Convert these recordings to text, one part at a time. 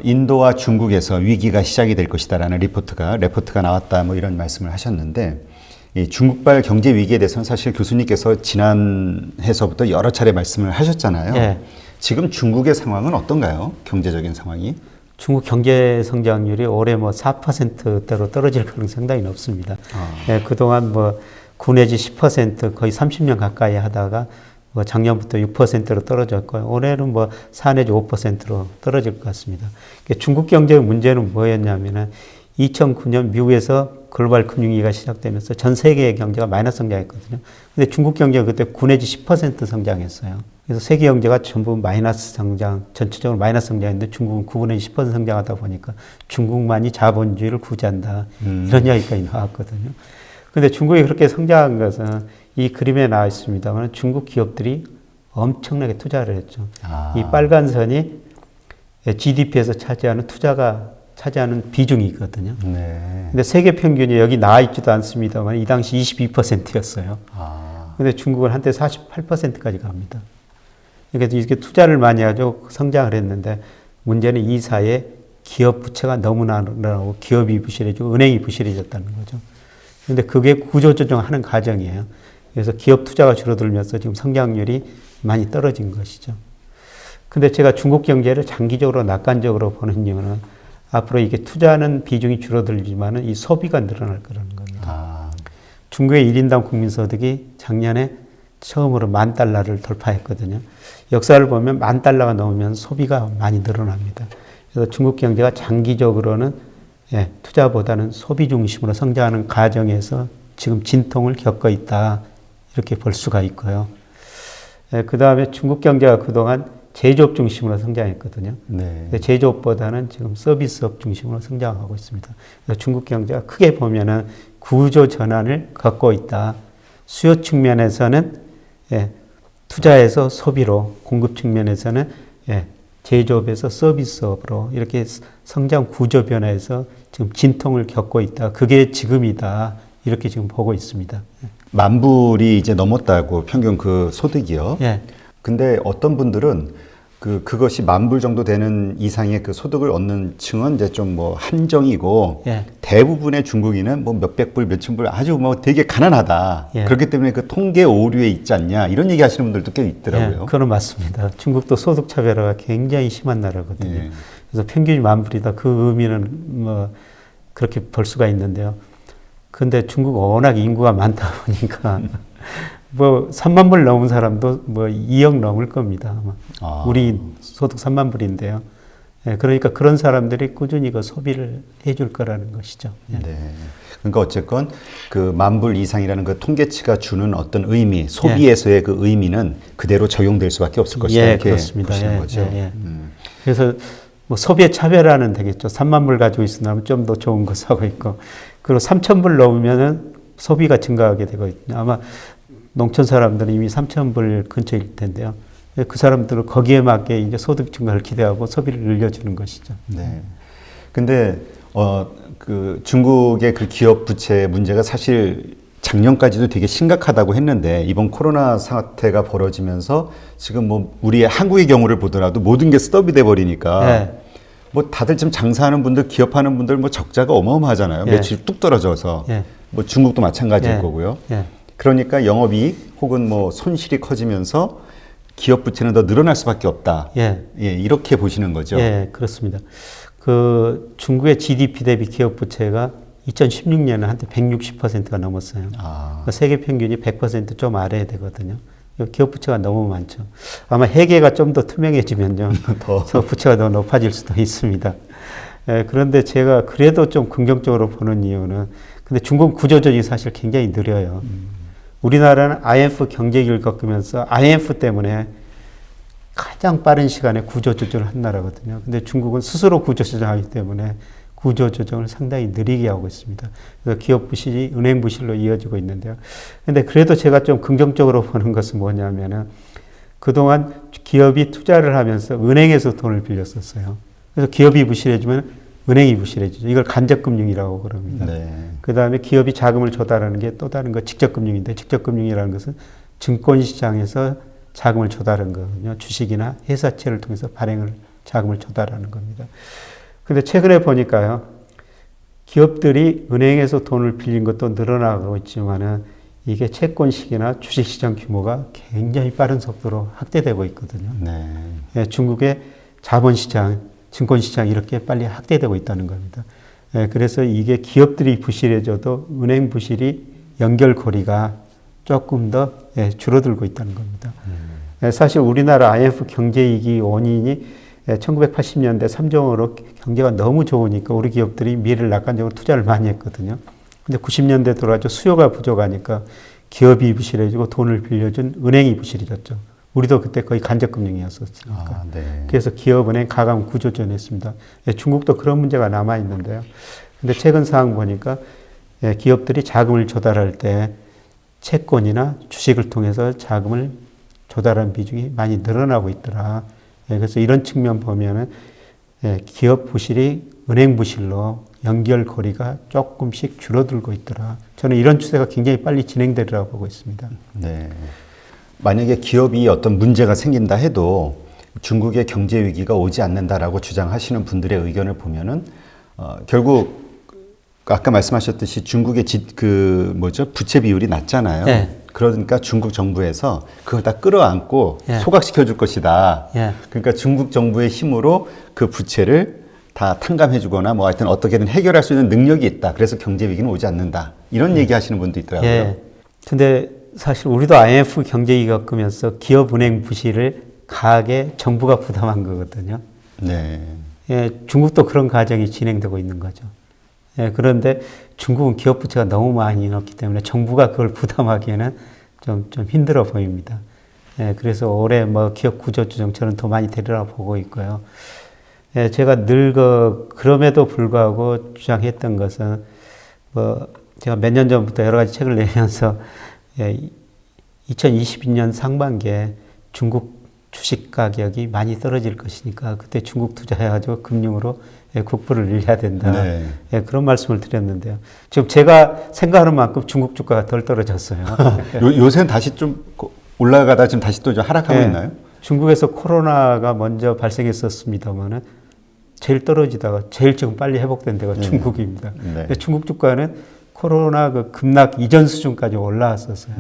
인도와 중국에서 위기가 시작이 될 것이다라는 레포트가 나왔다 뭐 이런 말씀을 하셨는데 이 중국발 경제 위기에 대해서는 사실 교수님께서 지난 해서부터 여러 차례 말씀을 하셨잖아요. 예. 지금 중국의 상황은 어떤가요? 경제적인 상황이? 중국 경제 성장률이 올해 뭐 4%대로 떨어질 가능성이 상당히 높습니다. 예, 그동안 뭐 9 내지 10% 거의 30년 가까이 하다가 뭐 작년부터 6%로 떨어졌고요. 올해는 뭐 4 내지 5%로 떨어질 것 같습니다. 중국 경제의 문제는 뭐였냐면은 2009년 미국에서 글로벌 금융위기가 시작되면서 전 세계의 경제가 마이너스 성장했거든요. 근데 중국 경제가 그때 9 내지 10% 성장했어요. 그래서 세계 경제가 전부 마이너스 성장, 전체적으로 마이너스 성장했는데 중국은 9 내지 10% 성장하다 보니까 중국만이 자본주의를 구제한다. 이런 이야기까지 나왔거든요. 근데 중국이 그렇게 성장한 것은 이 그림에 나와 있습니다만 중국 기업들이 엄청나게 투자를 했죠. 이 빨간 선이 GDP에서 차지하는 비중이거든요. 네. 근데 세계 평균이 여기 나와 있지도 않습니다만 이 당시 22%였어요. 근데 중국은 한때 48%까지 갑니다. 그러니까 이렇게 투자를 많이 하죠. 성장을 했는데 문제는 이 사이에 기업 부채가 너무나 늘어나고 기업이 부실해지고 은행이 부실해졌다는 거죠. 근데 그게 구조조정하는 과정이에요. 그래서 기업 투자가 줄어들면서 지금 성장률이 많이 떨어진 것이죠. 근데 제가 중국 경제를 장기적으로 낙관적으로 보는 이유는 앞으로 이게 투자하는 비중이 줄어들지만은 이 소비가 늘어날 거라는 겁니다. 중국의 1인당 국민소득이 작년에 처음으로 $10,000를 돌파했거든요. 역사를 보면 $10,000가 넘으면 소비가 많이 늘어납니다. 그래서 중국 경제가 장기적으로는 투자보다는 소비 중심으로 성장하는 과정에서 지금 진통을 겪고 있다. 이렇게 볼 수가 있고요. 그 다음에 중국 경제가 그동안 제조업 중심으로 성장했거든요. 네. 제조업보다는 지금 서비스업 중심으로 성장하고 있습니다. 그래서 중국 경제가 크게 보면은 구조 전환을 겪고 있다. 수요 측면에서는 투자에서 소비로, 공급 측면에서는 제조업에서 서비스업으로 이렇게 성장 구조 변화에서 지금 진통을 겪고 있다. 그게 지금이다. 이렇게 지금 보고 있습니다. 10,000불이 이제 넘었다고 평균 그 소득이요. 예. 근데 어떤 분들은 그것이 10,000불 정도 되는 이상의 그 소득을 얻는 층은 이제 좀 뭐 한정이고 대부분의 중국인은 뭐 몇백 불, 몇천 불 아주 뭐 되게 가난하다. 그렇기 때문에 그 통계 오류에 있지 않냐 이런 얘기 하시는 분들도 꽤 있더라고요. 그건 맞습니다. 중국도 소득 차별화가 굉장히 심한 나라거든요. 그래서 평균이 10,000불이다. 그 의미는 뭐 그렇게 볼 수가 있는데요. 근데 중국은 워낙 인구가 많다 보니까 뭐 30,000불 넘은 사람도 뭐 2억 넘을 겁니다. 아마. 우리 소득 30,000불인데요. 그러니까 그런 사람들이 꾸준히 그 소비를 해줄 거라는 것이죠. 네. 그러니까 어쨌건 그 10,000불 이상이라는 그 통계치가 주는 어떤 의미, 소비에서의 그 의미는 그대로 적용될 수밖에 없을 것이다. 이렇게 그렇습니다. 보시는 거죠. 그래서 뭐 소비의 차별화는 되겠죠. 30,000불 가지고 있으면 좀 더 좋은 거 사고 있고, 그리고 3,000불 넘으면은 소비가 증가하게 되고 있거든요. 아마 농촌 사람들은 이미 3,000불 근처일 텐데요. 그 사람들은 거기에 맞게 이제 소득 증가를 기대하고 소비를 늘려주는 것이죠. 네. 근데 그 중국의 그 기업 부채 문제가 사실 작년까지도 되게 심각하다고 했는데 이번 코로나 사태가 벌어지면서 지금 뭐 우리 한국의 경우를 보더라도 모든 게 스톱이 돼 버리니까 뭐 다들 지금 장사하는 분들, 기업하는 분들 뭐 적자가 어마어마하잖아요. 매출이 뚝 떨어져서 뭐 중국도 마찬가지일 거고요. 그러니까 영업이익 혹은 뭐 손실이 커지면서 기업 부채는 더 늘어날 수밖에 없다. 이렇게 보시는 거죠. 그렇습니다. 그 중국의 GDP 대비 기업 부채가 2016년에 한때 160%가 넘었어요. 세계 평균이 100% 좀 아래에 되거든요. 기업 부채가 너무 많죠. 아마 회계가 좀 더 투명해지면요, 더 부채가 더 높아질 수도 있습니다. 그런데 제가 그래도 좀 긍정적으로 보는 이유는, 근데 중국 구조조정이 사실 굉장히 느려요. 우리나라는 IMF 경제위기를 겪으면서 IMF 때문에 가장 빠른 시간에 구조조정을 한 나라거든요. 근데 중국은 스스로 구조조정하기 때문에 구조조정을 상당히 느리게 하고 있습니다. 그래서 기업 부실이 은행 부실로 이어지고 있는데요. 근데 그래도 제가 좀 긍정적으로 보는 것은 뭐냐면은 그동안 기업이 투자를 하면서 은행에서 돈을 빌렸었어요. 그래서 기업이 부실해지면 은행이 부실해지죠. 이걸 간접금융이라고 그럽니다. 그 다음에 기업이 자금을 조달하는 게 또 다른 거 직접금융인데, 직접금융이라는 것은 증권시장에서 자금을 조달하는 거거든요. 주식이나 회사채를 통해서 발행을 자금을 조달하는 겁니다. 근데 최근에 보니까요, 기업들이 은행에서 돈을 빌린 것도 늘어나고 있지만은 이게 채권시기나 주식시장 규모가 굉장히 빠른 속도로 확대되고 있거든요. 네. 예, 중국의 자본시장, 증권시장 이렇게 빨리 확대되고 있다는 겁니다. 예, 그래서 이게 기업들이 부실해져도 은행 부실이 연결고리가 조금 더 줄어들고 있다는 겁니다. 사실 우리나라 IMF 경제위기 원인이 1980년대 3정으로 경제가 너무 좋으니까 우리 기업들이 미래를 낙관적으로 투자를 많이 했거든요. 근데 90년대 들어가지고 수요가 부족하니까 기업이 부실해지고 돈을 빌려준 은행이 부실해졌죠. 우리도 그때 거의 간접금융이었으니까. 네. 그래서 기업은행 가감 구조전 했습니다. 중국도 그런 문제가 남아있는데요. 근데 최근 사항 보니까 기업들이 자금을 조달할 때 채권이나 주식을 통해서 자금을 조달한 비중이 많이 늘어나고 있더라. 그래서 이런 측면 보면은 기업 부실이 은행 부실로 연결고리가 조금씩 줄어들고 있더라. 저는 이런 추세가 굉장히 빨리 진행되리라고 보고 있습니다. 네. 만약에 기업이 어떤 문제가 생긴다 해도 중국의 경제 위기가 오지 않는다라고 주장하시는 분들의 의견을 보면은 결국 아까 말씀하셨듯이 중국의 부채 비율이 낮잖아요. 네. 그러니까 중국 정부에서 그걸 다 끌어안고 예. 소각시켜 줄 것이다. 예. 그러니까 중국 정부의 힘으로 그 부채를 다 탕감해 주거나 뭐 하여튼 어떻게든 해결할 수 있는 능력이 있다. 그래서 경제 위기는 오지 않는다. 이런 얘기 하시는 분도 있더라고요. 예. 근데 사실 우리도 IMF 경제위기 겪으면서 기업 은행 부실을 강하게 정부가 부담한 거거든요. 네. 예, 중국도 그런 과정이 진행되고 있는 거죠. 예, 그런데 중국은 기업 부채가 너무 많이 넣기 때문에 정부가 그걸 부담하기에는 좀 힘들어 보입니다. 예, 그래서 올해 뭐 기업 구조조정 저는 더 많이 되리라 보고 있고요. 예, 제가 늘 그럼에도 불구하고 주장했던 것은 제가 몇 년 전부터 여러 가지 책을 내면서 2022년 상반기에 중국 주식 가격이 많이 떨어질 것이니까 그때 중국 투자해가지고 금융으로 국부를 늘려야 된다. 네. 그런 말씀을 드렸는데요. 지금 제가 생각하는 만큼 중국 주가가 덜 떨어졌어요. 요새는 다시 좀 올라가다 지금 다시 또 좀 하락하고 있나요? 중국에서 코로나가 먼저 발생했었습니다만은 제일 떨어지다가 제일 지금 빨리 회복된 데가 중국입니다. 네. 중국 주가는 코로나 그 급락 이전 수준까지 올라왔었어요.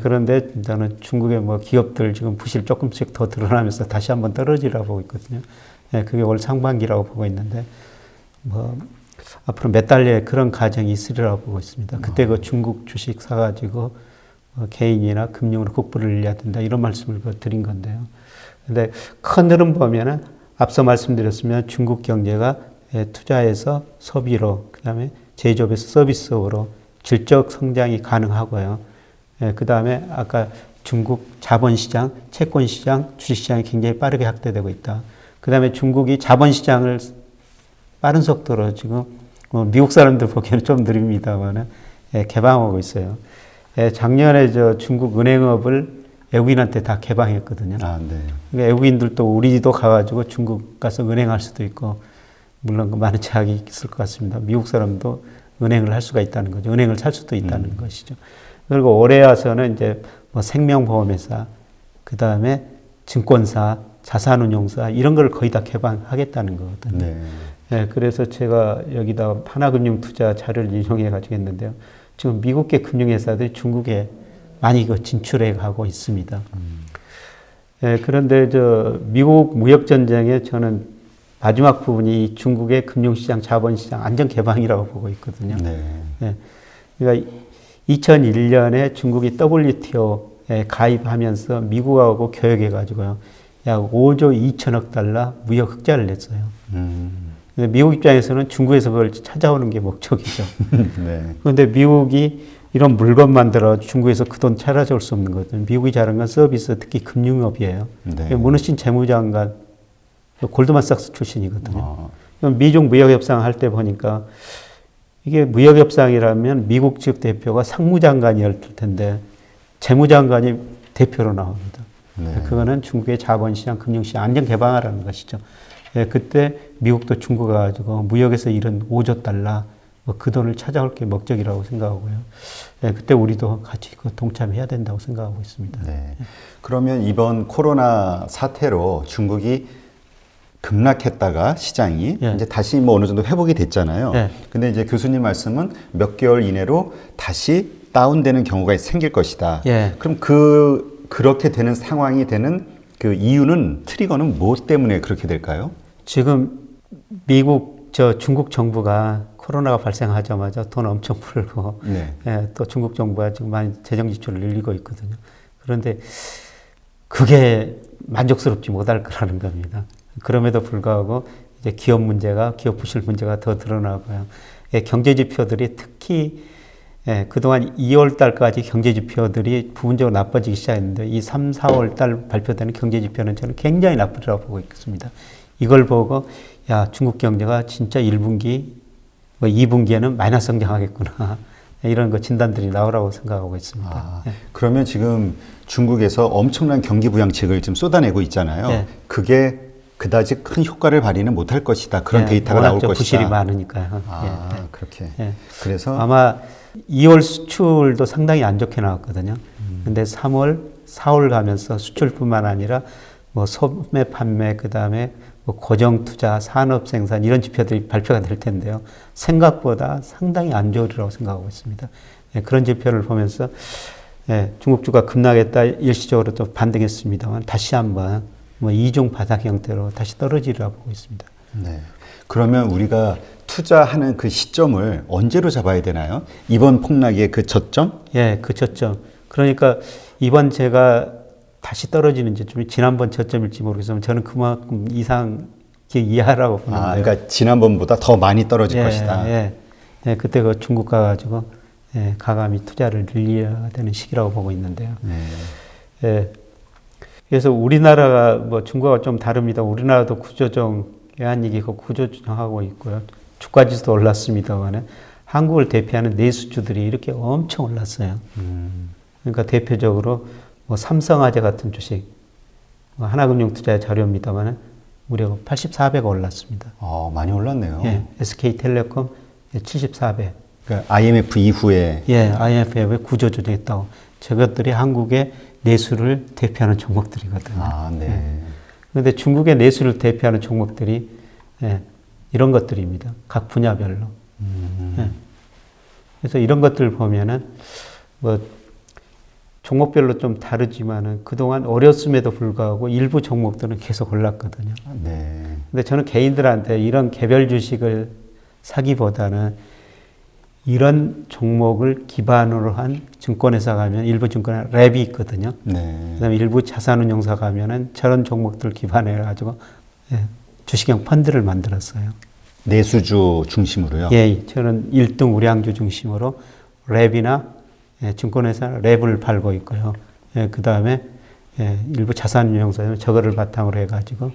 그런데 저는 중국의 뭐 기업들 지금 부실 조금씩 더 드러나면서 다시 한번 떨어지라고 보고 있거든요. 그게 올 상반기라고 보고 있는데 뭐 앞으로 몇 달에 그런 과정이 있으리라고 보고 있습니다. 그때 그 중국 주식 사가지고 개인이나 금융으로 국부를 늘려야 된다 이런 말씀을 드린 건데요. 근데 큰 흐름 보면은 앞서 말씀드렸으면 중국 경제가 투자에서 소비로 그다음에 제조업에서 서비스업으로 질적 성장이 가능하고요. 그 다음에 아까 중국 자본시장, 채권시장, 주식시장이 굉장히 빠르게 확대되고 있다. 그 다음에 중국이 자본시장을 빠른 속도로 지금 미국 사람들 보기에는 좀 느립니다만 개방하고 있어요. 작년에 중국 은행업을 외국인한테 다 개방했거든요. 아, 네. 그러니까 외국인들도 우리도 가가지고 중국 가서 은행할 수도 있고 물론 많은 제약이 있을 것 같습니다. 미국 사람도 은행을 할 수가 있다는 거죠. 은행을 살 수도 있다는 것이죠. 그리고 올해 와서는 이제 뭐 생명보험회사, 그 다음에 증권사, 자산운용사 이런 걸 거의 다 개방하겠다는 거거든요. 네. 네, 그래서 제가 여기다 하나금융투자 자료를 인용해 가지고 했는데요. 지금 미국계 금융회사들이 중국에 많이 진출해 가고 있습니다. 네, 그런데 미국 무역전쟁에 저는 마지막 부분이 중국의 금융시장, 자본시장 안전 개방이라고 보고 있거든요. 네. 네, 그러니까 2001년에 중국이 WTO에 가입하면서 미국하고 교역해가지고요. 약 5조 2천억 달러 무역 흑자를 냈어요. 근데 미국 입장에서는 중국에서 그걸 찾아오는 게 목적이죠. 네. 그런데 미국이 이런 물건 만들어 중국에서 그 돈 찾아올 수 없는 거거든요. 미국이 잘한 건 서비스, 특히 금융업이에요. 네. 문우신 재무장관, 골드만삭스 출신이거든요. 미중 무역협상 할 때 보니까 이게 무역협상이라면 미국 측 대표가 상무장관이었을 텐데 재무장관이 대표로 나옵니다. 네. 그거는 중국의 자본시장, 금융시장 안전 개방하라는 것이죠. 그때 미국도 중국 가가지고 무역에서 잃은 5조 달러 그 돈을 찾아올 게 목적이라고 생각하고요. 그때 우리도 같이 동참해야 된다고 생각하고 있습니다. 네. 그러면 이번 코로나 사태로 중국이 급락했다가 시장이 예. 이제 다시 뭐 어느 정도 회복이 됐잖아요. 예. 근데 이제 교수님 말씀은 몇 개월 이내로 다시 다운되는 경우가 생길 것이다. 예. 그럼 그렇게 되는 상황이 되는 그 이유는 트리거는 무엇 때문에 그렇게 될까요? 지금 미국 중국 정부가 코로나가 발생하자마자 돈 엄청 풀고 네. 예, 또 중국 정부가 지금 많이 재정 지출을 늘리고 있거든요. 그런데 그게 만족스럽지 못할 거라는 겁니다. 그럼에도 불구하고 이제 기업 부실 문제가 더 드러나고요. 예, 경제 지표들이 특히 그동안 2월 달까지 경제 지표들이 부분적으로 나빠지기 시작했는데 이 3, 4월 달 발표되는 경제 지표는 저는 굉장히 나쁘다고 보고 있습니다. 이걸 보고 야, 중국 경제가 진짜 1분기, 2분기에는 마이너스 성장하겠구나. 이런 거 진단들이 나오라고 생각하고 있습니다. 아, 그러면 지금 중국에서 엄청난 경기 부양책을 지금 쏟아내고 있잖아요. 네. 그게 그다지 큰 효과를 발휘는 못할 것이다. 그런 데이터가 나올 것이다. 부실이 많으니까요. 그렇게. 예. 그래서 아마 2월 수출도 상당히 안 좋게 나왔거든요. 근데 3월, 4월 가면서 수출뿐만 아니라 뭐 소매 판매, 그 다음에 뭐 고정 투자, 산업 생산 이런 지표들이 발표가 될 텐데요. 생각보다 상당히 안 좋으리라고 생각하고 있습니다. 예, 그런 지표를 보면서 중국주가 급락했다 일시적으로 또 반등했습니다만 다시 한번 뭐 이중 바닥 형태로 다시 떨어지리라고 보고 있습니다. 네. 그러면 우리가 투자하는 그 시점을 언제로 잡아야 되나요? 이번 폭락의 그 저점? 예, 그 저점. 그러니까 이번 제가 다시 떨어지는지 좀 지난번 저점일지 모르겠지만 저는 그만큼 이상 이하라고 보는데요. 그러니까 지난번보다 더 많이 떨어질 것이다. 예, 그때 그 중국 가가지고 가감히 투자를 늘려야 되는 시기라고 보고 있는데요. 예. 그래서 우리나라가 뭐 중국과 좀 다릅니다. 우리나라도 구조조정 외환위기가 구조조정하고 있고요. 주가지수도 올랐습니다만 한국을 대표하는 내수주들이 이렇게 엄청 올랐어요. 그러니까 대표적으로 뭐 삼성화재 같은 주식, 하나금융투자의 자료입니다만 무려 84배가 올랐습니다. 많이 올랐네요. 예, SK텔레콤 74배. 그러니까 IMF 이후에 IMF에 구조조정했다고. 저것들이 한국의 내수를 대표하는 종목들이거든요. 네. 그런데 중국의 내수를 대표하는 종목들이 이런 것들입니다. 각 분야별로. 그래서 이런 것들을 보면은 뭐 종목별로 좀 다르지만은 그동안 어렸음에도 불구하고 일부 종목들은 계속 올랐거든요. 네. 근데 저는 개인들한테 이런 개별 주식을 사기보다는 이런 종목을 기반으로 한 증권회사 가면 일부 증권회 랩이 있거든요. 네. 그다음에 일부 자산운용사 가면은 저런 종목들 기반해 가지고 주식형 펀드를 만들었어요. 내수주 중심으로요. 예, 저는 1등 우량주 중심으로 랩이나 증권회사 랩을 팔고 있고요. 그다음에 일부 자산운용사는 저거를 바탕으로 해가지고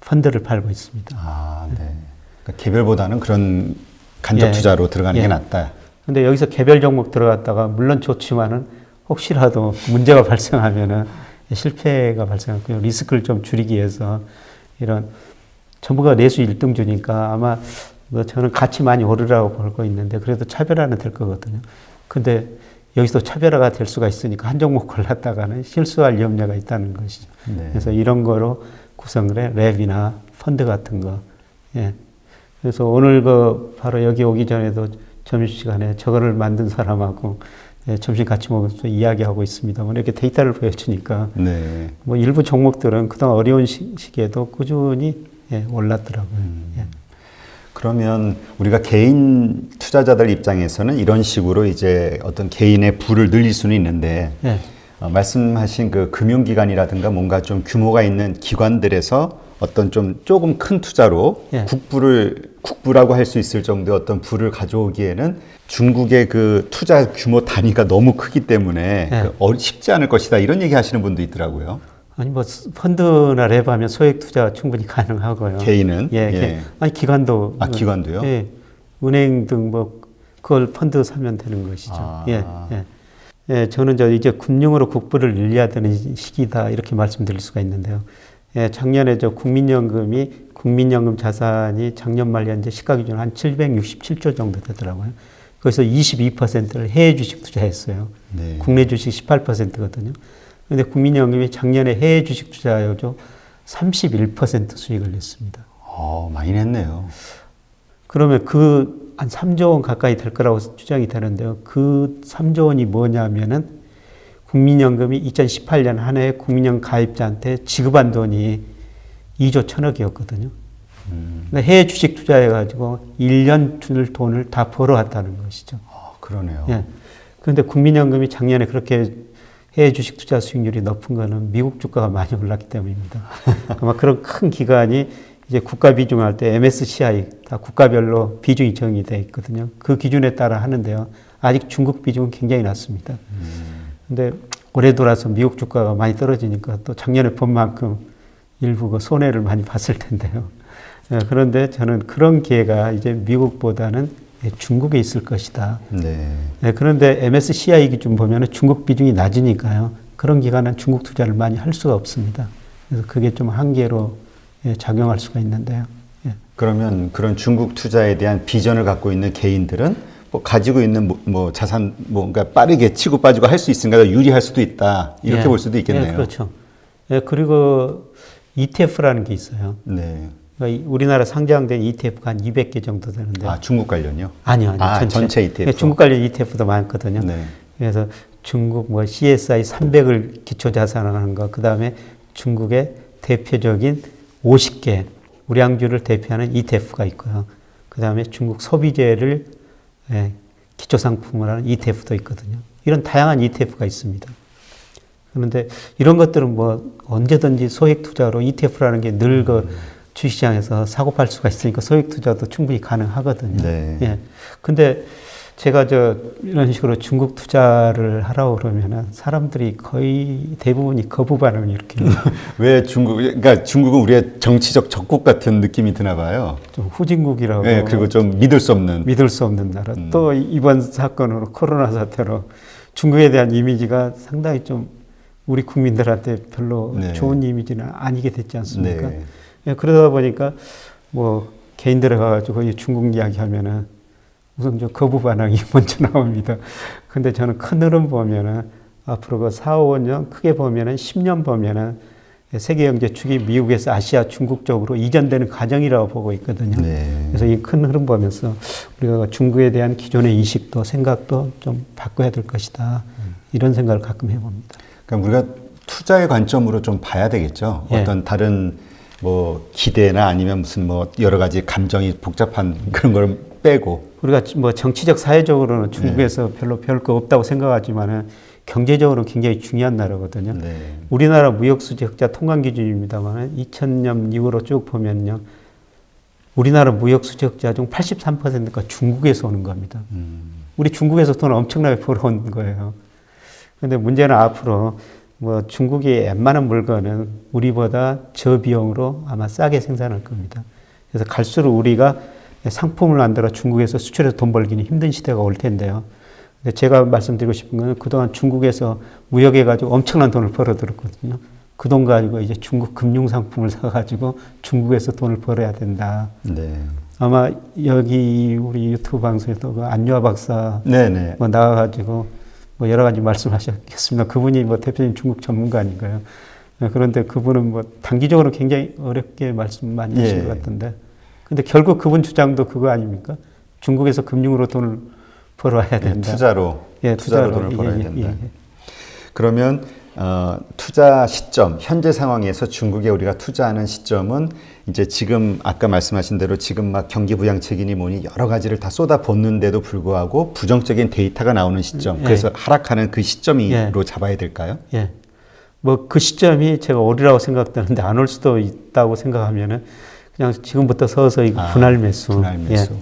펀드를 팔고 있습니다. 네. 그러니까 개별보다는 그런 간접 투자로 들어가는 게 낫다. 근데 여기서 개별 종목 들어갔다가 물론 좋지만은 혹시라도 문제가 발생하면은 실패가 발생하고요. 리스크를 좀 줄이기 위해서 이런 전부가 내수 1등주니까 아마 뭐 저는 같이 많이 오르라고 보고 있는데 그래도 차별화는 될 거거든요. 근데 여기서 차별화가 될 수가 있으니까 한 종목 골랐다가는 실수할 염려가 있다는 것이죠. 네. 그래서 이런 거로 구성을 해 랩이나 펀드 같은 거. 그래서 오늘 바로 여기 오기 전에도 점심시간에 저거를 만든 사람하고 점심 같이 먹으면서 이야기하고 있습니다만 이렇게 데이터를 보여주니까 뭐 일부 종목들은 그동안 어려운 시기에도 꾸준히 올랐더라고요. 그러면 우리가 개인 투자자들 입장에서는 이런 식으로 이제 어떤 개인의 부를 늘릴 수는 있는데 말씀하신 그 금융기관이라든가 뭔가 좀 규모가 있는 기관들에서 어떤 조금 큰 투자로 국부라고 할 수 있을 정도의 어떤 부를 가져오기에는 중국의 그 투자 규모 단위가 너무 크기 때문에 쉽지 않을 것이다 이런 얘기 하시는 분도 있더라고요. 아니 뭐 펀드나 랩 하면 소액 투자 충분히 가능하고요. 개인은? 아니 기관도. 기관도요? 은행 등 뭐 그걸 펀드 사면 되는 것이죠. 저는 이제 금융으로 국부를 늘려야 되는 시기다 이렇게 말씀드릴 수가 있는데요. 작년에 국민연금 자산이 작년 말 현재 시가 기준 한 767조 정도 되더라고요. 거기서 22%를 해외 주식 투자했어요. 국내 주식 18%거든요. 그런데 국민연금이 작년에 해외 주식 투자율도 31% 수익을 냈습니다. 많이 냈네요. 그러면 그 한 3조 원 가까이 될 거라고 추정이 되는데요. 그 3조 원이 뭐냐면은 국민연금이 2018년 한 해 국민연금 가입자한테 지급한 돈이 2조 1천억이었거든요. 그러니까 해외 주식 투자해가지고 1년 줄 돈을 다 벌어왔다는 것이죠. 그러네요. 예. 그런데 국민연금이 작년에 그렇게 해외 주식 투자 수익률이 높은 거는 미국 주가가 많이 올랐기 때문입니다. 아마 그런 큰 기관이 이제 국가 비중할 때 MSCI 다 국가별로 비중이 정의되어 있거든요. 그 기준에 따라 하는데요. 아직 중국 비중은 굉장히 낮습니다. 근데 올해 돌아서 미국 주가가 많이 떨어지니까 또 작년에 본 만큼 일부 그 손해를 많이 봤을 텐데요. 그런데 저는 그런 기회가 이제 미국보다는 중국에 있을 것이다. 네. 그런데 MSCI 기준 보면은 중국 비중이 낮으니까요. 그런 기관은 중국 투자를 많이 할 수가 없습니다. 그래서 그게 좀 한계로 작용할 수가 있는데요. 그러면 그런 중국 투자에 대한 비전을 갖고 있는 개인들은 뭐 가지고 있는 뭐 자산 뭔가 빠르게 치고 빠지고 할 수 있으니까 유리할 수도 있다. 이렇게 볼 수도 있겠네요. 그렇죠. 그리고 ETF라는 게 있어요. 네. 그러니까 우리나라 상장된 ETF가 한 200개 정도 되는데. 중국 관련요? 아니요. 전체 ETF. 중국 관련 ETF도 많거든요. 네. 그래서 중국 뭐 CSI 300을 기초 자산하는 거, 그 다음에 중국의 대표적인 50개 우량주를 대표하는 ETF가 있고요. 그 다음에 중국 소비재를 기초 상품으로 하는 ETF도 있거든요. 이런 다양한 ETF가 있습니다. 그런데 이런 것들은 뭐 언제든지 소액 투자로 ETF라는 게 늘 그 주식시장에서 사고 팔 수가 있으니까 소액 투자도 충분히 가능하거든요. 네. 예. 근데 제가 이런 식으로 중국 투자를 하라고 그러면은 사람들이 거의 대부분이 거부 반응을 일으킵니다. 왜 그러니까 중국은 우리의 정치적 적국 같은 느낌이 드나 봐요. 좀 후진국이라고. 네, 그리고 좀 믿을 수 없는 나라. 또 이번 사건으로 코로나 사태로 중국에 대한 이미지가 상당히 좀 우리 국민들한테 별로 좋은 이미지는 아니게 됐지 않습니까? 네. 예, 그러다 보니까 뭐 개인들에 가가지고 중국 이야기하면은 우선 거부 반응이 먼저 나옵니다. 근데 저는 큰 흐름 보면은 앞으로 그 4, 5년 크게 보면은 10년 보면은 세계 경제 축이 미국에서 아시아, 중국 쪽으로 이전되는 과정이라고 보고 있거든요. 네. 그래서 이 큰 흐름 보면서 우리가 중국에 대한 기존의 인식도 생각도 좀 바꿔야 될 것이다. 이런 생각을 가끔 해봅니다. 그러니까 우리가 투자의 관점으로 좀 봐야 되겠죠. 어떤 다른 뭐 기대나 아니면 무슨 뭐 여러 가지 감정이 복잡한 그런 걸 빼고. 우리가 뭐 정치적 사회적으로는 중국에서 별로 별 거 없다고 생각하지만은 경제적으로 굉장히 중요한 나라거든요. 네. 우리나라 무역수지 흑자 통관 기준입니다만 2000년 이후로 쭉 보면요. 우리나라 무역수지 흑자 중 83%가 중국에서 오는 겁니다. 우리 중국에서 돈 엄청나게 벌어온 거예요. 그런데 문제는 앞으로 뭐 중국이 웬만한 물건은 우리보다 저비용으로 아마 싸게 생산할 겁니다. 그래서 갈수록 우리가 상품을 만들어 중국에서 수출해서 돈 벌기는 힘든 시대가 올 텐데요. 근데 제가 말씀드리고 싶은 건 그동안 중국에서 무역해가지고 엄청난 돈을 벌어들었거든요. 그 돈 가지고 이제 중국 금융상품을 사가지고 중국에서 돈을 벌어야 된다. 네. 아마 여기 우리 유튜브 방송에도 그 안유아 박사 네네. 뭐 나와가지고 뭐 여러 가지 말씀하셨겠습니다. 그분이 뭐 대표적인 중국 전문가 아닌가요? 그런데 그분은 뭐 단기적으로 굉장히 어렵게 말씀 많이 하신 것 같던데. 근데 결국 그분 주장도 그거 아닙니까? 중국에서 금융으로 돈을 벌어야 된다. 투자로 돈을 벌어야 된다. 그러면 투자 시점, 현재 상황에서 중국에 우리가 투자하는 시점은 이제 지금 아까 말씀하신 대로 지금 막 경기 부양책이니 뭐니 여러 가지를 다 쏟아붓는데도 불구하고 부정적인 데이터가 나오는 시점, 그래서 하락하는 그 시점으로 잡아야 될까요? 예. 뭐 그 시점이 제가 오리라고 생각되는데 안 올 수도 있다고 생각하면은 그냥 지금부터 서서히 분할 매수. 분할 매수.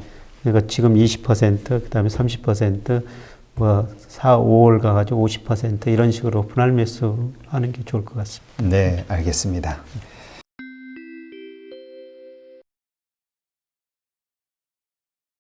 그러니까 지금 20%, 그다음에 30%, 뭐 4, 5월 가가지고 50% 이런 식으로 분할 매수하는 게 좋을 것 같습니다. 네, 알겠습니다.